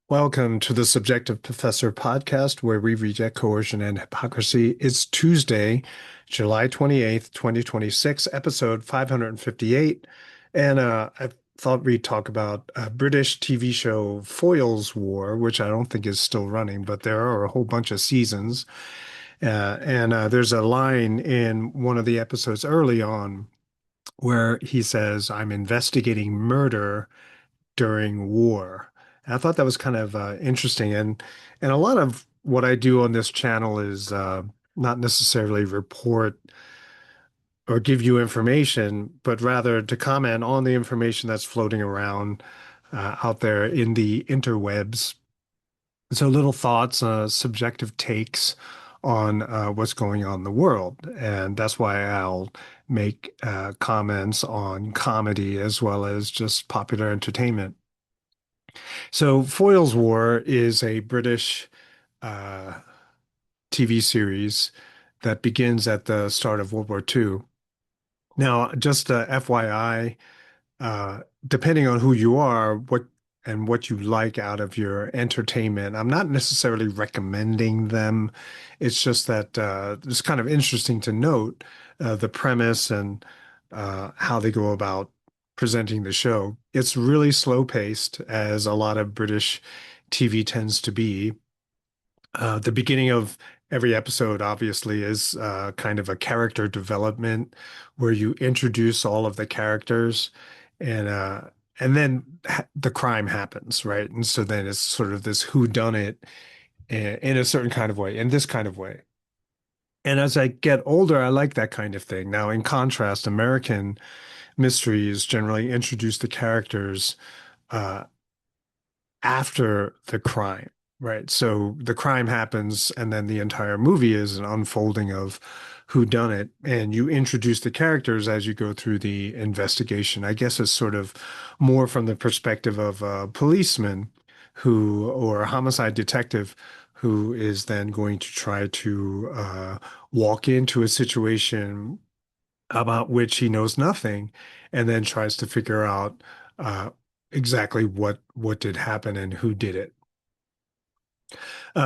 Welcome to the Subjective Professor podcast, where we reject coercion and hypocrisy. It's Tuesday, July 28th, 2026, episode 558. I thought we'd talk about a British TV show Foyle's War, which I don't think is still running, but there are a whole bunch of seasons. There's a line in one of the episodes early on where he says, I'm investigating murder during war. And I thought that was kind of interesting. And a lot of what I do on this channel is not necessarily report or give you information, but rather to comment on the information that's floating around out there in the interwebs. So little thoughts, subjective takes on what's going on in the world. And that's why I'll make comments on comedy as well as just popular entertainment. So, Foyle's War is a British uh, TV series that begins at the start of World War II. Now, just FYI, depending on who you are, what you like out of your entertainment, I'm not necessarily recommending them. It's just that it's kind of interesting to note the premise and how they go about presenting the show. It's really slow paced, as a lot of British TV tends to be. The beginning of every episode, obviously, is kind of a character development where you introduce all of the characters and uh, and then the crime happens, right? And so then it's sort of this whodunit in a certain kind of way, in this kind of way. And as I get older, I like that kind of thing. Now, in contrast, American mysteries generally introduce the characters uh, after the crime, right? So the crime happens, and then the entire movie is an unfolding of who done it, and you introduce the characters as you go through the investigation. I guess it's sort of more from the perspective of a policeman who, or a homicide detective who is then going to try to walk into a situation about which he knows nothing, and then tries to figure out uh, exactly what did happen and who did it.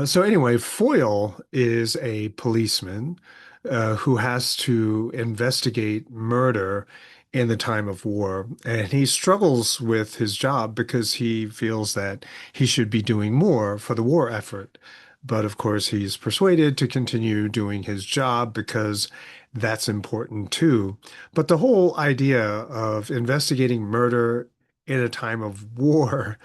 So anyway, Foyle is a policeman who has to investigate murder in the time of war, and he struggles with his job because he feels that he should be doing more for the war effort. But of course, he's persuaded to continue doing his job because that's important too. But the whole idea of investigating murder in a time of war,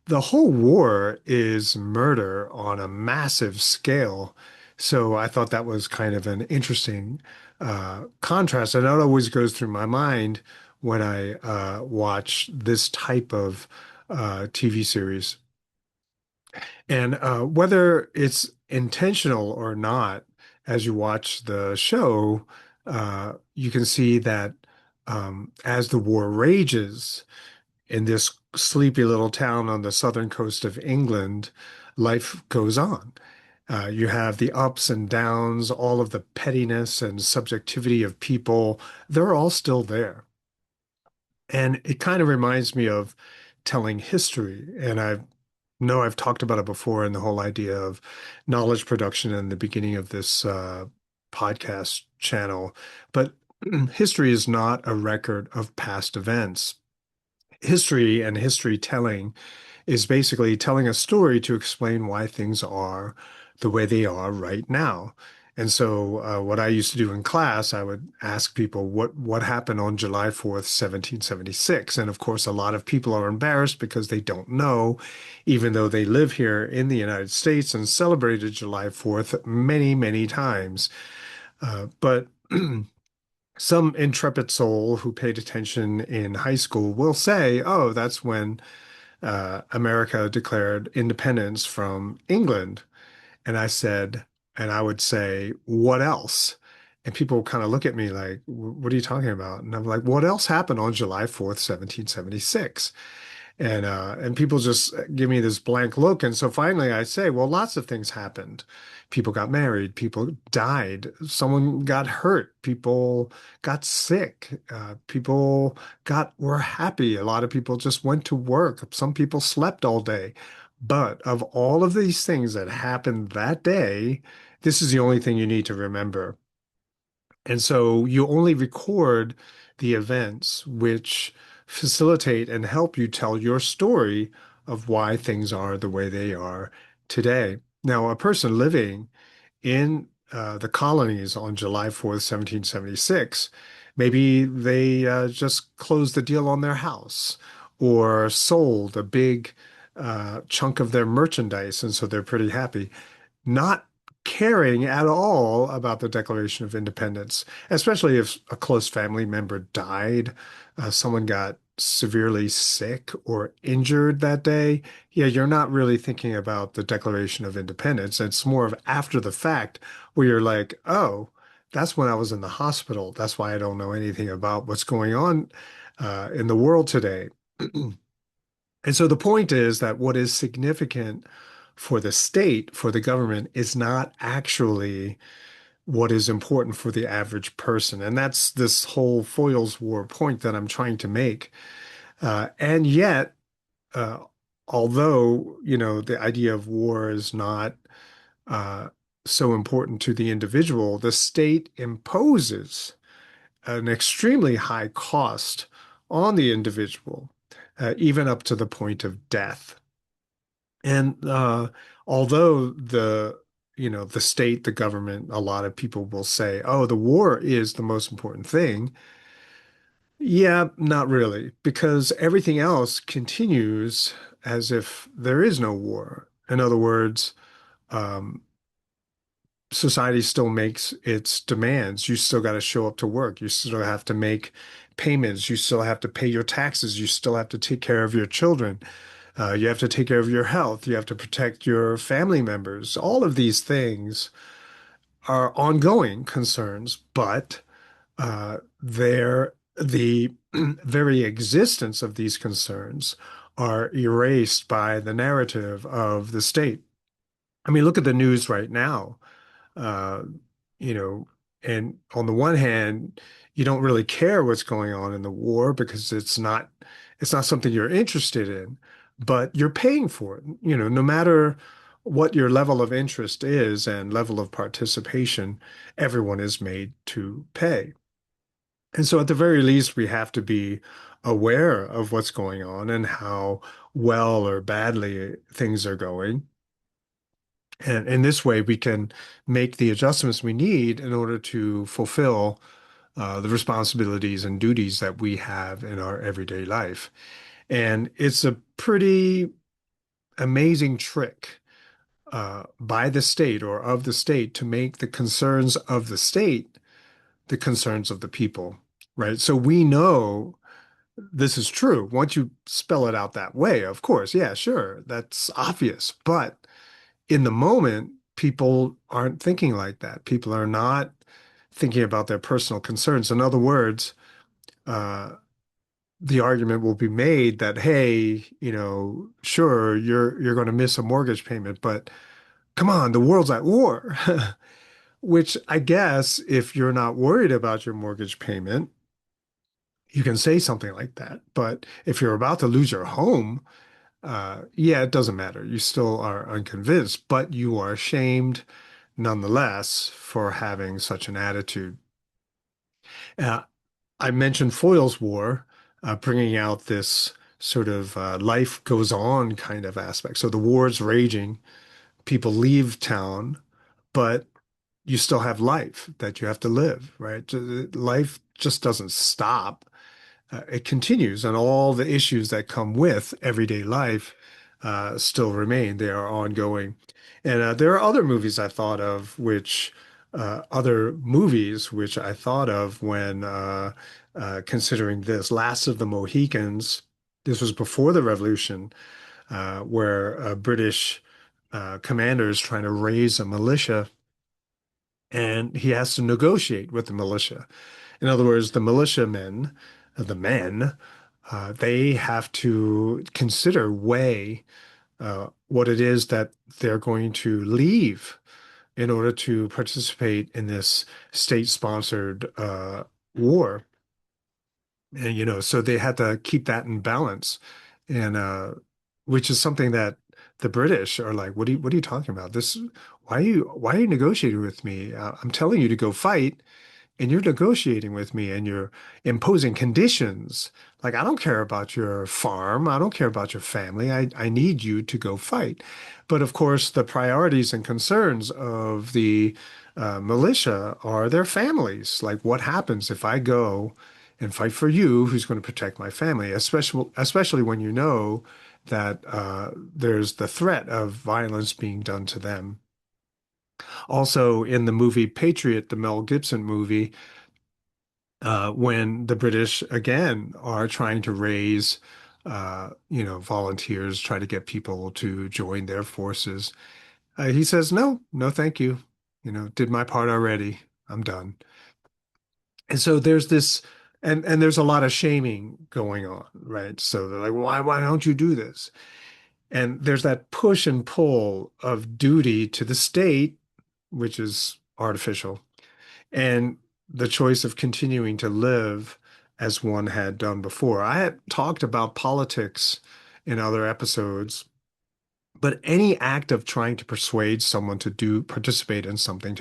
the whole war is murder on a massive scale. So I thought that was kind of an interesting contrast. And that always goes through my mind when I watch this type of TV series. And whether it's intentional or not, as you watch the show, you can see that as the war rages, in this sleepy little town on the southern coast of England, life goes on. You have the ups and downs, all of the pettiness and subjectivity of people. They're all still there. And it kind of reminds me of telling history. And I know I've talked about it before in the whole idea of knowledge production in the beginning of this podcast channel. But history is not a record of past events. History and history telling is basically telling a story to explain why things are the way they are right now. And so, what I used to do in class, I would ask people what happened on July 4th, 1776. And of course, a lot of people are embarrassed because they don't know, even though they live here in the United States and celebrated July 4th many, many times. But some intrepid soul who paid attention in high school will say, oh, that's when America declared independence from England. And I said, and I would say, what else? And people kind of look at me like, what are you talking about? And I'm like, what else happened on July 4th, 1776? And people just give me this blank look. And so finally I say, well, lots of things happened. People got married, people died, someone got hurt, people got sick, people got were happy. A lot of people just went to work. Some people slept all day. But of all of these things that happened that day, this is the only thing you need to remember. And so you only record the events which facilitate and help you tell your story of why things are the way they are today. Now, a person living in the colonies on July 4th, 1776, maybe they just closed the deal on their house or sold a big chunk of their merchandise, and so they're pretty happy, not caring at all about the Declaration of Independence, especially if a close family member died, someone got severely sick or injured that day. Yeah, you're not really thinking about the Declaration of Independence. It's more of after the fact where you're like, oh, that's when I was in the hospital. That's why I don't know anything about what's going on in the world today. And so the point is that what is significant for the state, for the government, is not actually what is important for the average person. And that's this whole Foyle's War point that I'm trying to make. And yet, uh, although, the idea of war is not uh, so important to the individual, the state imposes an extremely high cost on the individual, even up to the point of death. And although the state, the government, a lot of people will say, oh, the war is the most important thing. Yeah, not really, because everything else continues as if there is no war. In other words, um, society still makes its demands. You still got to show up to work. You still have to make payments. You still have to pay your taxes. You still have to take care of your children. You have to take care of your health. You have to protect your family members. All of these things are ongoing concerns, but the very existence of these concerns are erased by the narrative of the state. I mean, look at the news right now. Uh, you know, and on the one hand, you don't really care what's going on in the war because it's not something you're interested in, but you're paying for it. No matter what your level of interest is and level of participation, everyone is made to pay. And so at the very least, we have to be aware of what's going on and how well or badly things are going. And in this way, we can make the adjustments we need in order to fulfill the responsibilities and duties that we have in our everyday life. And it's a pretty amazing trick by the state or of the state to make the concerns of the state the concerns of the people, right? So we know this is true. Once you spell it out that way, of course, yeah, sure, that's obvious. But in the moment, people aren't thinking like that. People are not thinking about their personal concerns. In other words, uh, the argument will be made that, hey, sure, you're going to miss a mortgage payment, but come on, the world's at war. Which I guess if you're not worried about your mortgage payment, you can say something like that. But if you're about to lose your home, yeah, it doesn't matter. You still are unconvinced, but you are ashamed nonetheless for having such an attitude. Uh, I mentioned Foyle's War, bringing out this sort of life goes on kind of aspect. So the war's raging, people leave town, but you still have life that you have to live, right? Life just doesn't stop. It continues, and all the issues that come with everyday life still remain. They are ongoing. And there are other movies which I thought of when considering this. Last of the Mohicans. This was before the Revolution, where British commander is trying to raise a militia, and he has to negotiate with the militia. In other words, the militiamen, the men, they have to weigh what it is that they're going to leave in order to participate in this state-sponsored war. And, so they had to keep that in balance, and which is something that the British are like, what are you talking about? Why are you negotiating with me? I'm telling you to go fight, and you're negotiating with me, and you're imposing conditions. Like, I don't care about your farm. I don't care about your family. I need you to go fight. But of course, the priorities and concerns of the militia are their families. Like, what happens if I go and fight for you? Who's going to protect my family? Especially when you know that there's the threat of violence being done to them. Also, in the movie Patriot, the Mel Gibson movie, when the British again are trying to raise, volunteers, try to get people to join their forces, he says, "No, no, thank you. Did my part already. I'm done." And so there's this, and there's a lot of shaming going on, right? So they're like, "Why don't you do this?" And there's that push and pull of duty to the state, which is artificial, and the choice of continuing to live as one had done before. I had talked about politics in other episodes, but any act of trying to persuade someone to participate in something,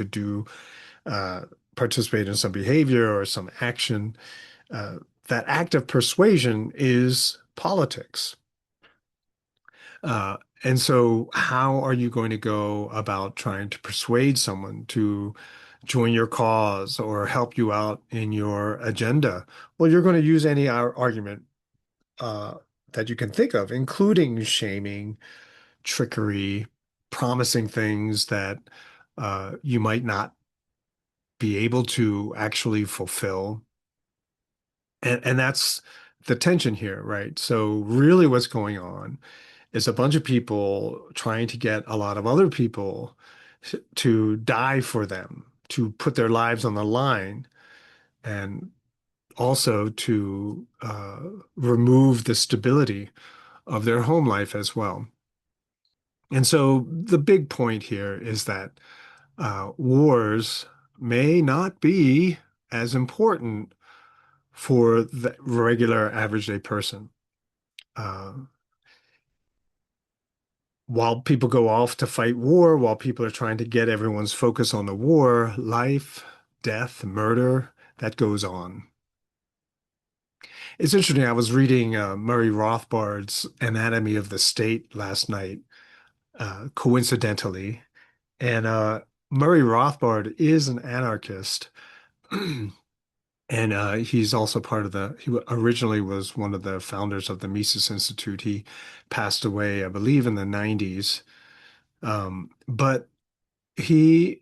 uh, participate in some behavior or some action, uh, that act of persuasion is politics. Uh, and so, how are you going to go about trying to persuade someone to join your cause or help you out in your agenda? Well, you're going to use any argument uh, that you can think of, including shaming, trickery, promising things that you might not be able to actually fulfill. And that's the tension here, right? So, really, what's going on is a bunch of people trying to get a lot of other people to die for them, to put their lives on the line, and also to remove the stability of their home life as well. And so the big point here is that wars may not be as important for the regular average day person. Uh, while people go off to fight war, while people are trying to get everyone's focus on the war, life, death, murder, that goes on. It's interesting. I was reading Murray Rothbard's Anatomy of the State last night, coincidentally, and Murray Rothbard is an anarchist, and he's also part of he originally was one of the founders of the Mises Institute. He passed away, I believe, in the 90s. But he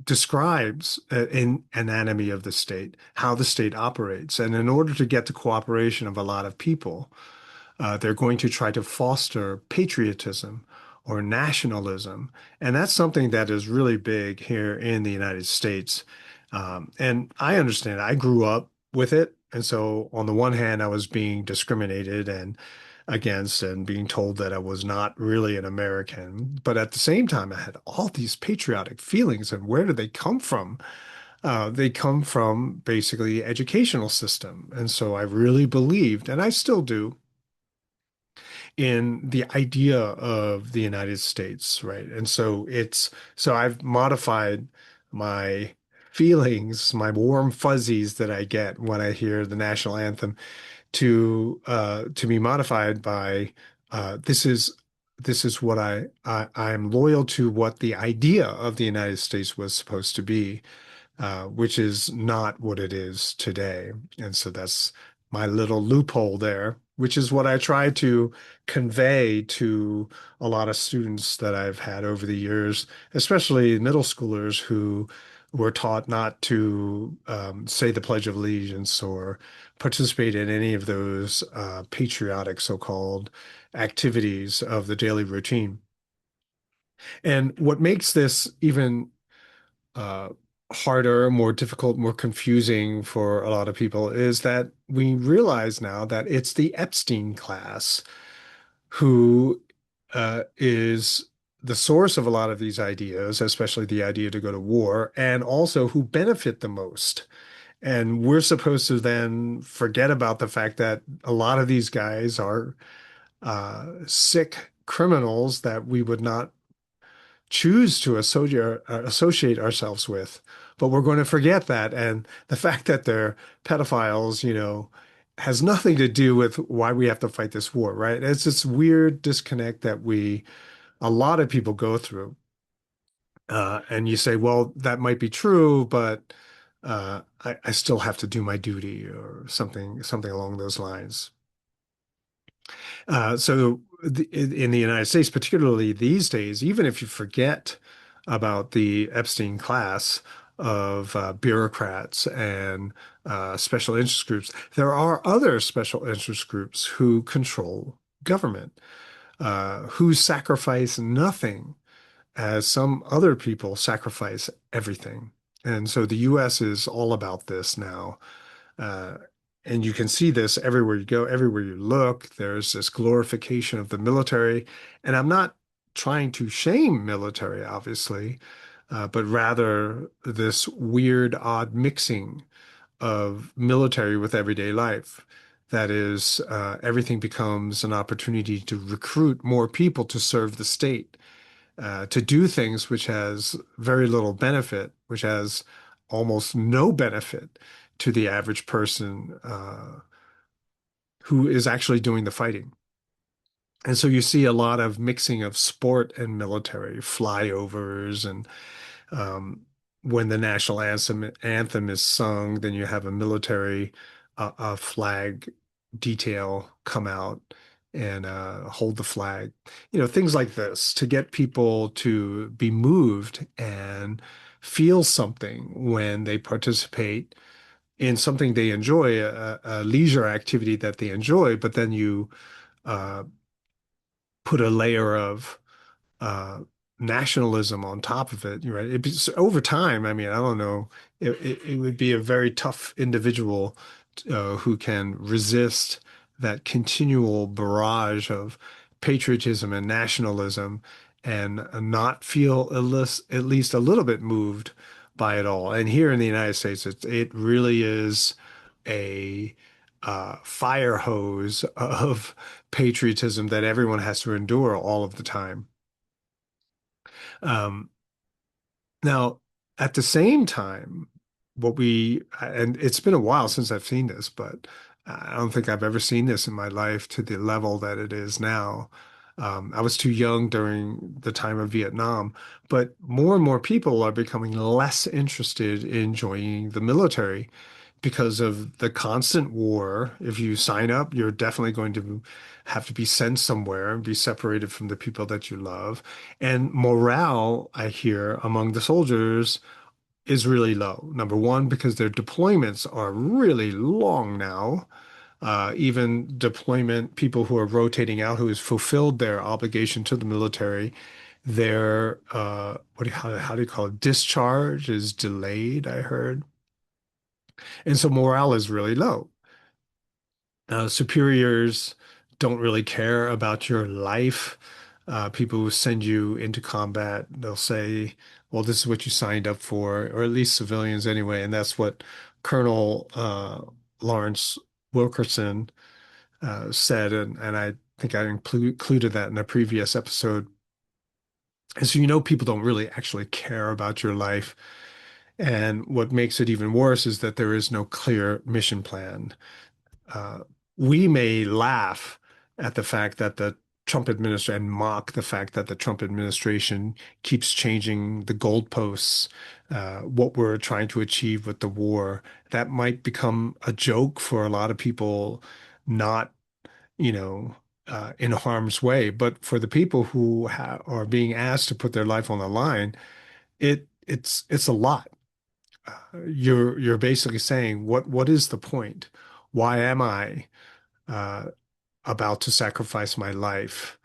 describes in Anatomy of the State how the state operates. And in order to get the cooperation of a lot of people, they're going to try to foster patriotism or nationalism. And that's something that is really big here in the United States. And I understand, I grew up with it. And so, on the one hand, I was being discriminated and against and being told that I was not really an American. But at the same time, I had all these patriotic feelings. And where do they come from? They come from basically educational system. And so I really believed, and I still do, in the idea of the United States, right? And so I've modified my feelings, my warm fuzzies that I get when I hear the national anthem to be modified by this is what I'm loyal to what the idea of the United States was supposed to be, which is not what it is today. And so that's my little loophole there, which is what I try to convey to a lot of students that I've had over the years, especially middle schoolers who were taught not to say the Pledge of Allegiance or participate in any of those patriotic so-called activities of the daily routine. And what makes this even uh, harder, more difficult, more confusing for a lot of people is that we realize now that it's the Epstein class who is the source of a lot of these ideas, especially the idea to go to war, and also who benefit the most. And we're supposed to then forget about the fact that a lot of these guys are sick criminals that we would not choose to associate ourselves with. But we're going to forget that. And the fact that they're pedophiles, has nothing to do with why we have to fight this war, right? It's this weird disconnect that a lot of people go through. And you say, well, that might be true, but I still have to do my duty or something along those lines. In the United States, particularly these days, even if you forget about the Epstein class of bureaucrats and special interest groups, there are other special interest groups who control government, who sacrifice nothing as some other people sacrifice everything. And so the US is all about this now. Uh, and you can see this everywhere you go, everywhere you look. There's this glorification of the military. And I'm not trying to shame military, obviously, but rather this weird, odd mixing of military with everyday life. That is, everything becomes an opportunity to recruit more people to serve the state, to do things which has very little benefit, which has almost no benefit to the average person who is actually doing the fighting. And so you see a lot of mixing of sport and military, flyovers, and um, when the national anthem is sung, then you have a military flag detail come out and hold the flag. Things like this to get people to be moved and feel something when they participate in something they enjoy, a leisure activity that they enjoy, but then you uh, put a layer of uh, nationalism on top of it, right? Over time, I mean, I don't know, it would be a very tough individual who can resist that continual barrage of patriotism and nationalism and not feel at least a little bit moved by it all. And here in the United States, it really is a fire hose of patriotism that everyone has to endure all of the time. Um, Now, at the same time, and it's been a while since I've seen this, but I don't think I've ever seen this in my life to the level that it is now. I was too young during the time of Vietnam, but more and more people are becoming less interested in joining the military because of the constant war. If you sign up, you're definitely going to have to be sent somewhere and be separated from the people that you love. And morale, I hear, among the soldiers is really low. Number one, because their deployments are really long now. Even deployment, people who are rotating out, who has fulfilled their obligation to the military, their how do you call it? Discharge is delayed, I heard. And so morale is really low. Superiors don't really care about your life. People who send you into combat, they'll say, well, this is what you signed up for, or at least civilians anyway. And that's what Colonel Lawrence Wilkerson said. And I think I included that in a previous episode. And so, people don't really actually care about your life. And what makes it even worse is that there is no clear mission plan. uh, we may laugh at the fact that the Trump administration and mock the fact that the Trump administration keeps changing the goalposts, what we're trying to achieve with the war. That might become a joke for a lot of people, not, you know, in harm's way. But for the people who are being asked to put their life on the line, it's a lot. You're basically saying, what is the point? Why am I uh, about to sacrifice my life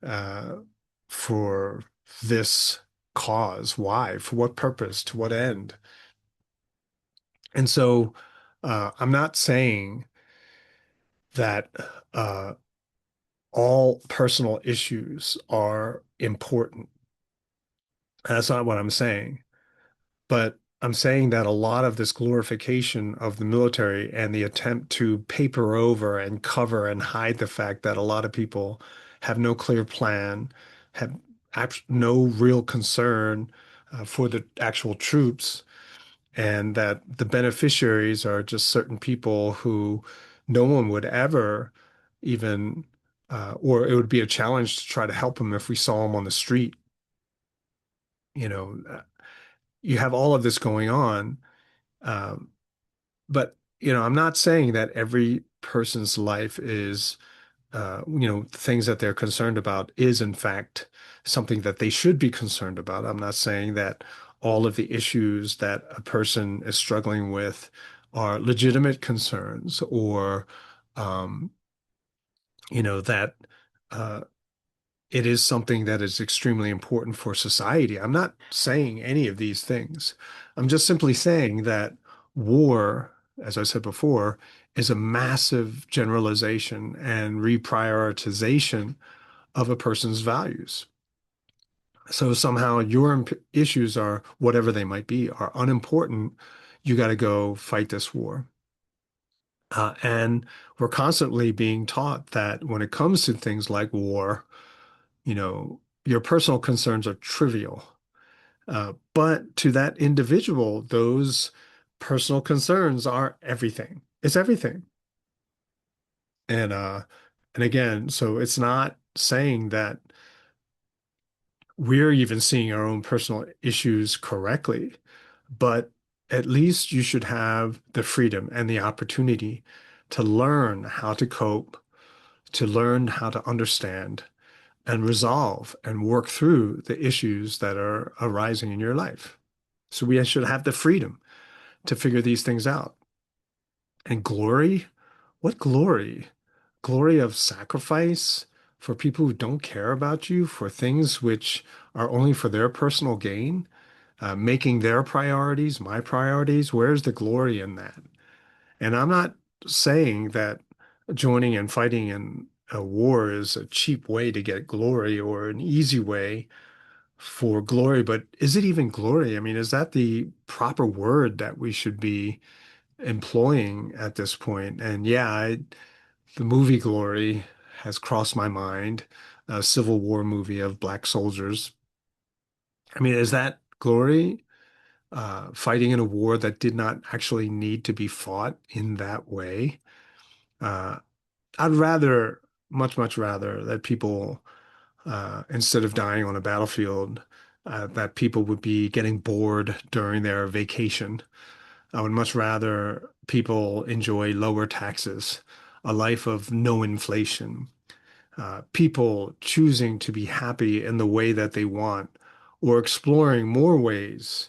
uh, for this cause? Why? For what purpose? To what end? And so I'm not saying that uh, all personal issues are important. That's not what I'm saying. But I'm saying that a lot of this glorification of the military and the attempt to paper over and cover and hide the fact that a lot of people have no clear plan, have no real concern for the actual troops, and that the beneficiaries are just certain people who no one would ever even, or it would be a challenge to try to help them if we saw them on the street. You know, you have all of this going on. Um, but, I'm not saying that every person's life is, things that they're concerned about is in fact something that they should be concerned about. I'm not saying that all of the issues that a person is struggling with are legitimate concerns or, um, that uh, it is something that is extremely important for society. I'm not saying any of these things. I'm just simply saying that war, as I said before, is a massive generalization and reprioritization of a person's values. So somehow your issues are, whatever they might be, are unimportant. You got to go fight this war. And we're constantly being taught that when it comes to things like war, your personal concerns are trivial. But to that individual, those personal concerns are everything. It's everything. And again, so it's not saying that we're even seeing our own personal issues correctly, but at least you should have the freedom and the opportunity to learn how to cope, to learn how to understand and resolve and work through the issues that are arising in your life. So we should have the freedom to figure these things out. And glory? What glory? Glory of sacrifice for people who don't care about you, for things which are only for their personal gain, making their priorities my priorities. Where's the glory in that? And I'm not saying that joining and fighting in a war is a cheap way to get glory or an easy way for glory, but is it even glory? I mean, is that the proper word that we should be employing at this point? And yeah, the movie Glory has crossed my mind, a Civil War movie of black soldiers. I mean, is that glory? Fighting in a war that did not actually need to be fought in that way? Uh, I'd rather, much, much rather, that people, instead of dying on a battlefield, that people would be getting bored during their vacation. I would much rather people enjoy lower taxes, a life of no inflation, people choosing to be happy in the way that they want, or exploring more ways,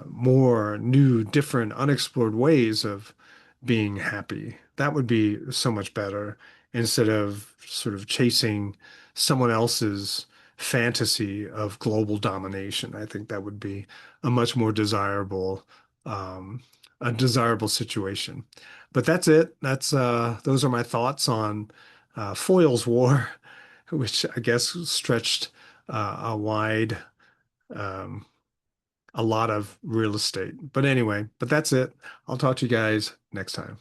more new, different, unexplored ways of being happy. That would be so much better instead of sort of chasing someone else's fantasy of global domination. I think that would be a much more um, desirable situation. But that's it. Those are my thoughts on Foyle's War, which I guess stretched a wide um, a lot of real estate. But anyway, but that's it. I'll talk to you guys next time.